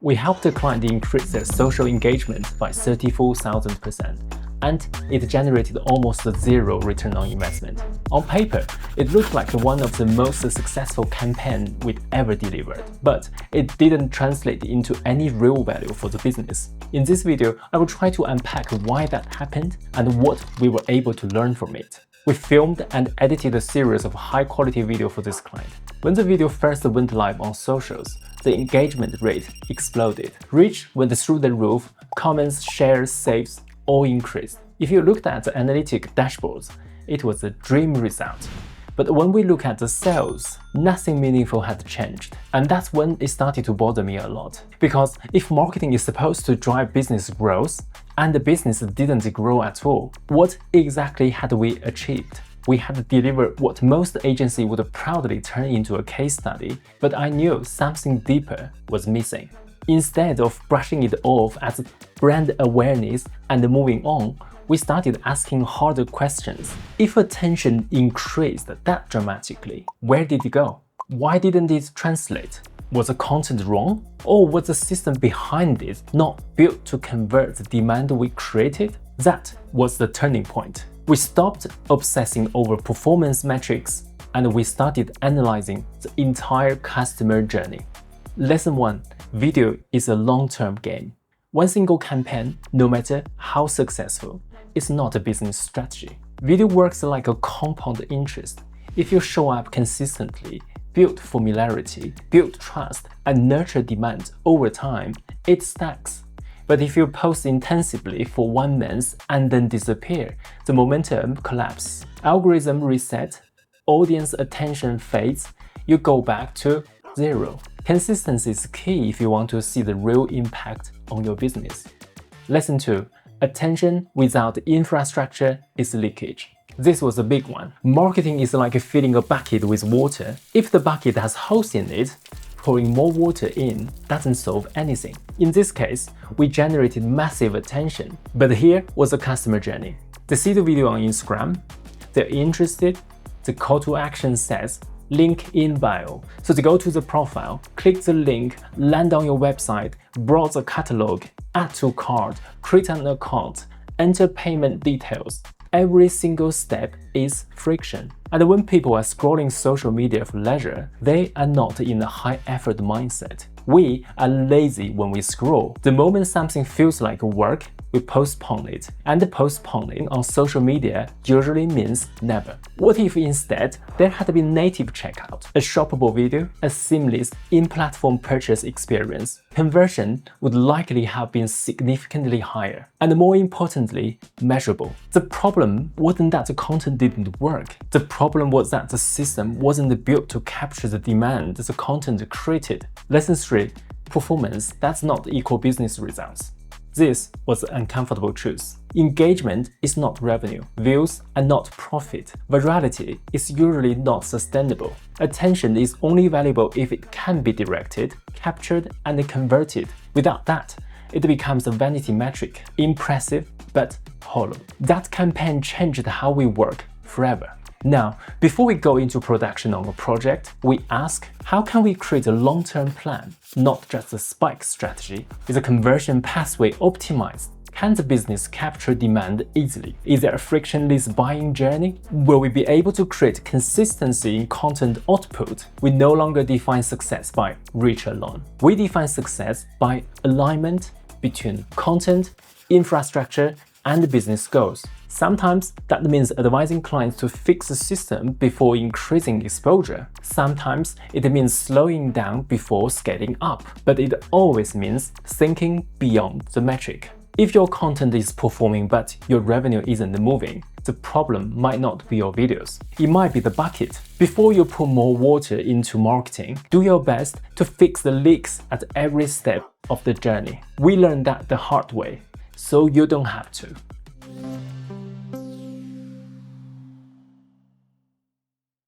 We helped the client increase their social engagement by 34,000%, and it generated almost zero return on investment. On paper, it looked like one of the most successful campaigns we'd ever delivered, but it didn't translate into any real value for the business. In this video, I will try to unpack why that happened and what we were able to learn from it. We filmed and edited a series of high-quality video for this client. When the video first went live on socials, the engagement rate exploded. Reach went through the roof, comments, shares, saves all increased. If you looked at the analytic dashboards, it was a dream result. But when we look at the sales, nothing meaningful had changed. And that's when it started to bother me a lot. Because if marketing is supposed to drive business growth, and the business didn't grow at all, what exactly had we achieved? We had delivered what most agencies would proudly turn into a case study, but I knew something deeper was missing. Instead of brushing it off as brand awareness and moving on, we started asking harder questions. If attention increased that dramatically, where did it go? Why didn't it translate? Was the content wrong? Or was the system behind it not built to convert the demand we created? That was the turning point. We stopped obsessing over performance metrics and we started analyzing the entire customer journey. Lesson 1. Video is a long-term game. One single campaign, no matter how successful, is not a business strategy. Video works like a compound interest. If you show up consistently, build familiarity, build trust, and nurture demand over time, it stacks. But if you post intensively for 1 month and then disappear, the momentum collapses. Algorithm reset, audience attention fades, you go back to zero. Consistency is key if you want to see the real impact on your business. Lesson 2. Attention without infrastructure is leakage. This was a big one. Marketing is like filling a bucket with water. If the bucket has holes in it, pouring more water in doesn't solve anything. In this case, we generated massive attention. But here was the customer journey. They see the video on Instagram, they're interested, the call to action says, link in bio. So they go to the profile, click the link, land on your website, browse the catalog, add to cart, create an account, enter payment details. Every single step is friction. And when people are scrolling social media for leisure, they are not in a high-effort mindset. We are lazy when we scroll. The moment something feels like work, we postpone it. And postponing on social media usually means never. What if instead there had been native checkout, a shoppable video, a seamless in-platform purchase experience? Conversion would likely have been significantly higher, and more importantly, measurable. The problem wasn't that the content didn't work. The problem was that the system wasn't built to capture the demand the content created. Lesson 3. Performance does not equal business results. This was the uncomfortable truth. Engagement is not revenue. Views are not profit. Virality is usually not sustainable. Attention is only valuable if it can be directed, captured, and converted. Without that, it becomes a vanity metric, impressive but hollow. That campaign changed how we work forever. Now, before we go into production on a project, we ask, how can we create a long-term plan, not just a spike strategy? Is the conversion pathway optimized? Can the business capture demand easily? Is there a frictionless buying journey? Will we be able to create consistency in content output? We no longer define success by reach alone. We define success by alignment between content, infrastructure, and business goals. Sometimes that means advising clients to fix the system before increasing exposure. Sometimes it means slowing down before scaling up. But it always means thinking beyond the metric. If your content is performing but your revenue isn't moving, the problem might not be your videos. It might be the bucket. Before you put more water into marketing, do your best to fix the leaks at every step of the journey. We learned that the hard way, so you don't have to.